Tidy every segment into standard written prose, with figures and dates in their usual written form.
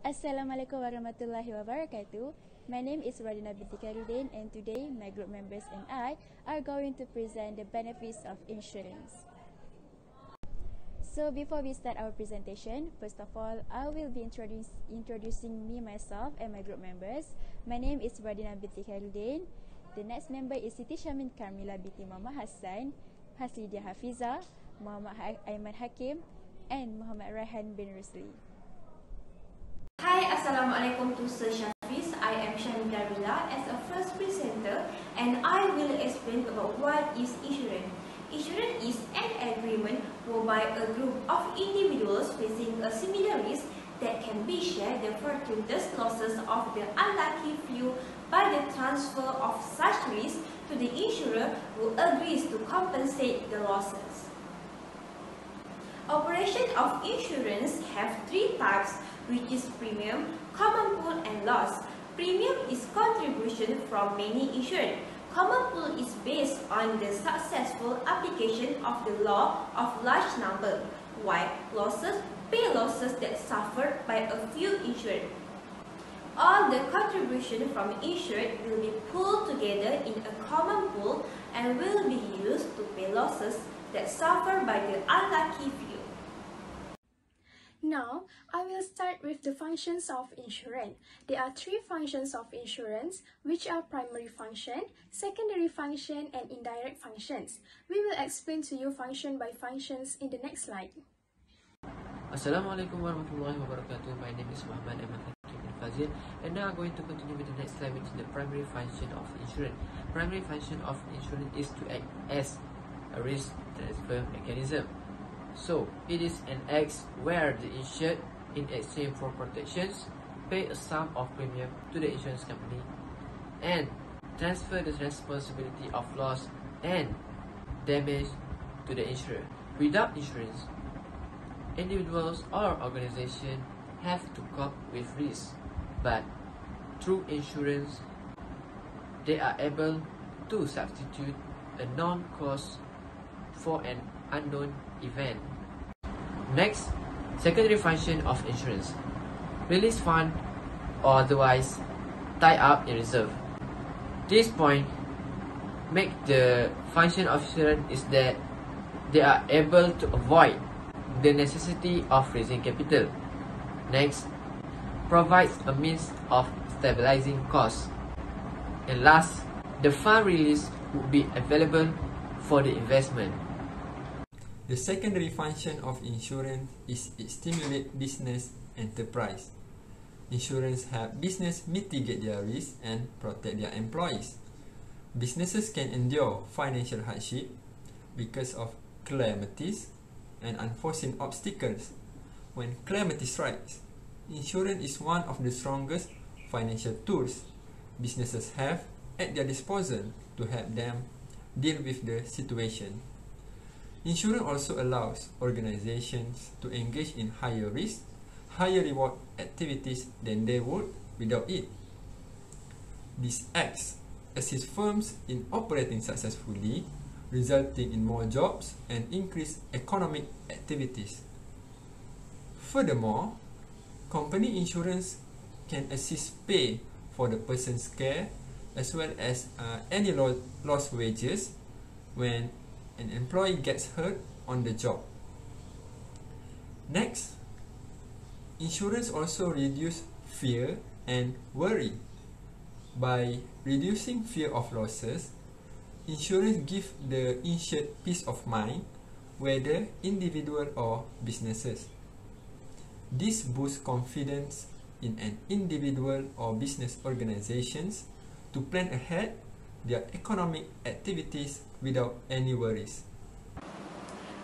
Assalamualaikum warahmatullahi wabarakatuh. My name is Radina binti Khairudin, and today my group members and I are going to present the benefits of insurance. So before we start our presentation, first of all, I will be introducing myself and my group members. My name is Radina binti Khairudin. The next member is Siti Syamin Karmila binti Muhammad Hassan, Haslidia Hafiza, Muhammad Aiman Hakim, and Muhammad Raihan bin Rusli. Hi, Assalamualaikum to Sir Shafiz. I am Syamin Karmila as a first presenter, and I will explain about what is insurance. Insurance is an agreement whereby a group of individuals facing a similar risk that can be shared the fortuitous losses of the unlucky few by the transfer of such risk to the insurer who agrees to compensate the losses. Operation of insurance have three types, which is premium, common pool, and loss. Premium is contribution from many insured. Common pool is based on the successful application of the law of large number, while losses pay losses that suffered by a few insured. All the contribution from insured will be pooled together in a common pool and will be used to pay losses that suffer by the unlucky few. Now, I will start with the functions of insurance. There are three functions of insurance, which are primary function, secondary function, and indirect functions. We will explain to you function by functions in the next slide. Assalamualaikum warahmatullahi wabarakatuh. My name is Muhammad Aiman Hakim bin Fazil, and now I'm going to continue with the next slide, which is the primary function of insurance. Primary function of insurance is to act as a risk transfer mechanism. So, it is an act where the insured, in exchange for protections, pay a sum of premium to the insurance company and transfer the responsibility of loss and damage to the insurer. Without insurance, individuals or organizations have to cope with risk, but through insurance, they are able to substitute a known cause for an unknown event. Next, secondary function of insurance. Release fund or otherwise tie up in reserve. This point make the function of insurance is that they are able to avoid the necessity of raising capital. Next, provides a means of stabilizing costs. And last, the fund release would be available for the investment. The secondary function of insurance is it stimulates business enterprise. Insurance help business mitigate their risk and protect their employees. Businesses can endure financial hardship because of calamities and unforeseen obstacles. When calamity strikes, insurance is one of the strongest financial tools businesses have at their disposal to help them deal with the situation. Insurance also allows organizations to engage in higher risk, higher reward activities than they would without it. This acts assist firms in operating successfully, resulting in more jobs and increased economic activities. Furthermore, company insurance can assist pay for the person's care as well as any lost wages when an employee gets hurt on the job. Next, insurance also reduces fear and worry. By reducing fear of losses, insurance gives the insured peace of mind, whether individual or businesses. This boosts confidence in an individual or business organizations to plan ahead their economic activities without any worries.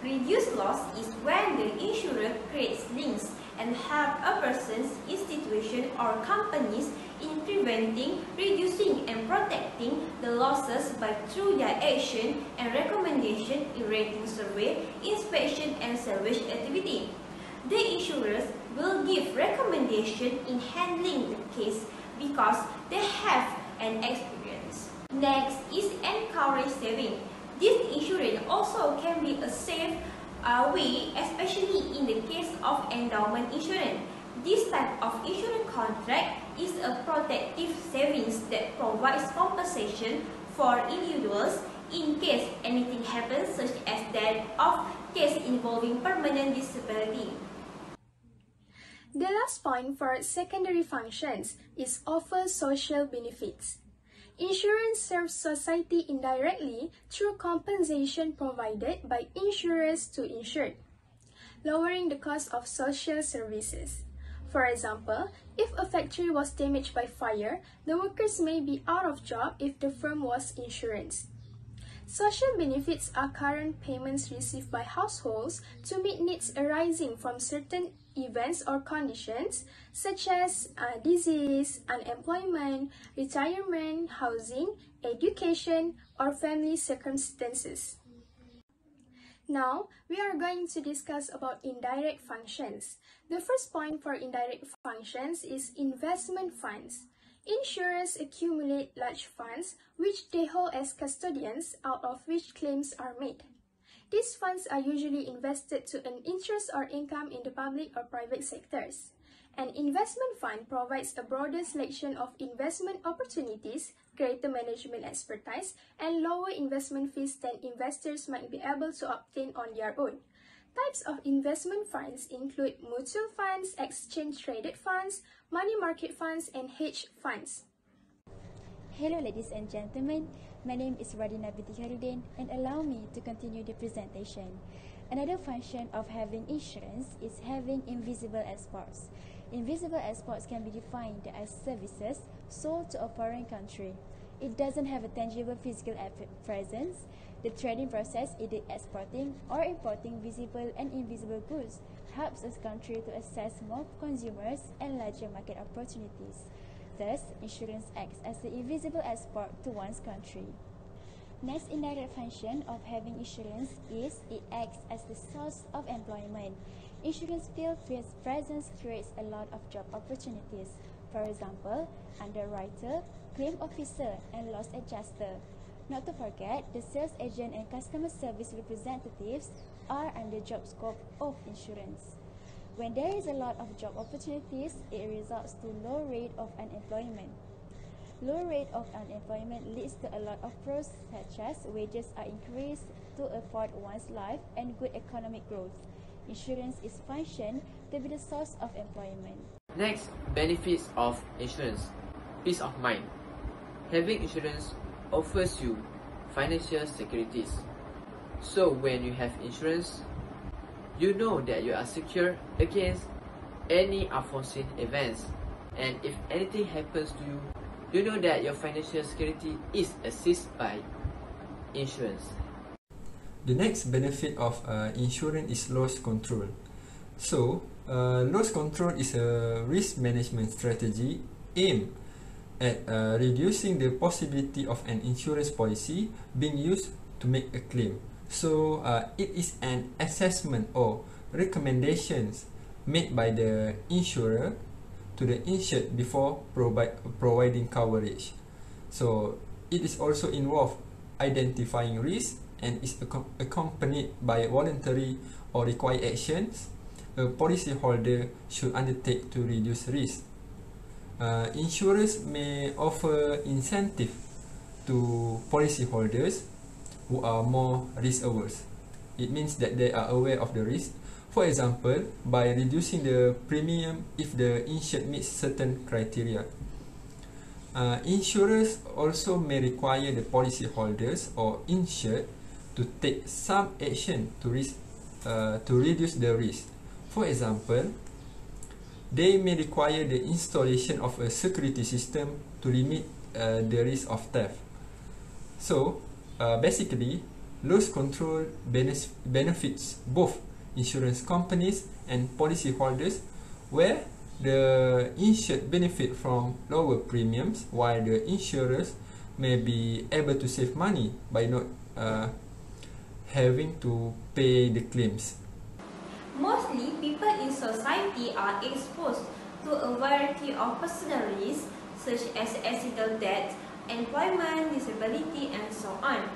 Reduced loss is when the insurer creates links and help a person's institution or companies in preventing, reducing, and protecting the losses by through their action and recommendation in rating survey, inspection, and salvage activity. The insurers will give recommendation in handling the case because they have an experience. Next is encourage saving. This insurance also can be a safe way, especially in the case of endowment insurance. This type of insurance contract is a protective savings that provides compensation for individuals in case anything happens, such as death or case involving permanent disability. The last point for secondary functions is offer social benefits. Insurance serves society indirectly through compensation provided by insurers to insured, lowering the cost of social services. For example, if a factory was damaged by fire, the workers may be out of job if the firm was insurance. Social benefits are current payments received by households to meet needs arising from certain events or conditions such as disease, unemployment, retirement, housing, education, or family circumstances. Now, we are going to discuss about indirect functions. The first point for indirect functions is investment funds. Insurers accumulate large funds which they hold as custodians, out of which claims are made. These funds are usually invested to earn interest or income in the public or private sectors. An investment fund provides a broader selection of investment opportunities, greater management expertise, and lower investment fees than investors might be able to obtain on their own. Types of investment funds include mutual funds, exchange-traded funds, money market funds, and hedge funds. Hello ladies and gentlemen, my name is Radina Binti Khairudin and allow me to continue the presentation. Another function of having insurance is having invisible exports. Invisible exports can be defined as services sold to a foreign country. It doesn't have a tangible physical presence. The trading process, either exporting or importing visible and invisible goods, helps a country to access more consumers and larger market opportunities. Thus, insurance acts as the invisible export to one's country. Next indirect function of having insurance is it acts as the source of employment. Insurance field presence creates a lot of job opportunities. For example, underwriter, claim officer, and loss adjuster. Not to forget, the sales agent and customer service representatives are under job scope of insurance. When there is a lot of job opportunities, it results to low rate of unemployment. Low rate of unemployment leads to a lot of pros such as wages are increased to afford one's life and good economic growth. Insurance is functioned to be the source of employment. Next, benefits of insurance. Peace of mind. Having insurance offers you financial securities. So when you have insurance, you know that you are secure against any unforeseen events. And if anything happens to you, you know that your financial security is assisted by insurance. The next benefit of insurance is loss control. So, loss control is a risk management strategy aimed at reducing the possibility of an insurance policy being used to make a claim. So, it is an assessment or recommendations made by the insurer to the insured before providing coverage. So, it is also involved identifying risk and is accompanied by voluntary or required actions a policyholder should undertake to reduce risk. Insurers may offer incentive to policyholders who are more risk averse. It means that they are aware of the risk. For example, by reducing the premium if the insured meets certain criteria. Insurers also may require the policyholders or insured to take some action to reduce the risk. For example, they may require the installation of a security system to limit the risk of theft. So, basically, loss control benefits both insurance companies and policyholders, where the insured benefit from lower premiums while the insurers may be able to save money by not having to pay the claims. Mostly, people in society are exposed to a variety of personal risks such as accidental death, employment, disability, and so on.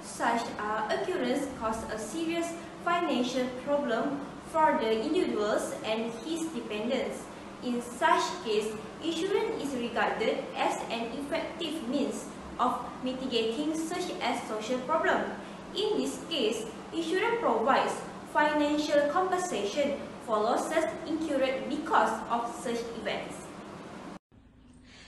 Such occurrence cause a serious financial problem for the individuals and his dependents. In such case, insurance is regarded as an effective means of mitigating such as social problem. In this case, insurance provides financial compensation for losses incurred because of such events.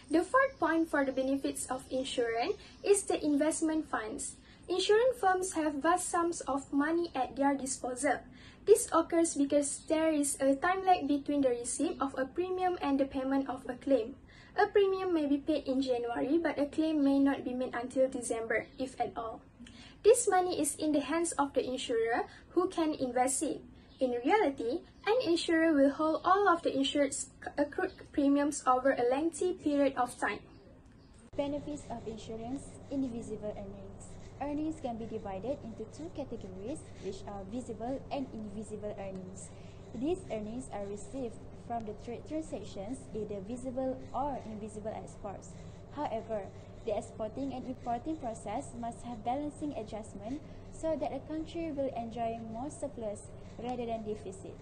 The fourth point for the benefits of insurance is the investment funds. Insurance firms have vast sums of money at their disposal. This occurs because there is a time lag between the receipt of a premium and the payment of a claim. A premium may be paid in January, but a claim may not be made until December, if at all. This money is in the hands of the insurer, who can invest it. In reality, an insurer will hold all of the insured's accrued premiums over a lengthy period of time. Benefits of insurance: invisible earnings. Earnings can be divided into two categories, which are visible and invisible earnings. These earnings are received from the trade transactions, either visible or invisible exports. However, the exporting and importing process must have balancing adjustment so that a country will enjoy more surplus rather than deficit.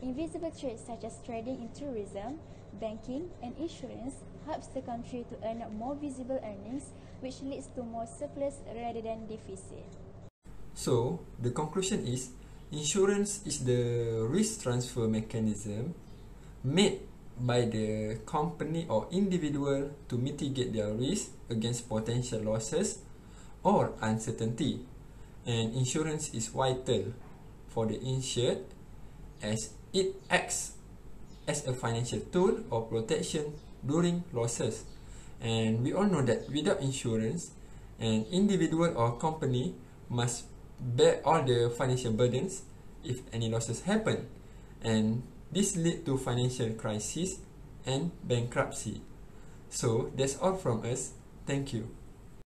Invisible trades such as trading in tourism, banking, and insurance helps the country to earn more visible earnings, which leads to more surplus rather than deficit. So, the conclusion is, insurance is the risk transfer mechanism made by the company or individual to mitigate their risk against potential losses or uncertainty. And insurance is vital for the insured as it acts as a financial tool of protection during losses. And we all know that without insurance, an individual or company must bear all the financial burdens if any losses happen, and this lead to financial crisis and bankruptcy. So that's all from us. Thank you.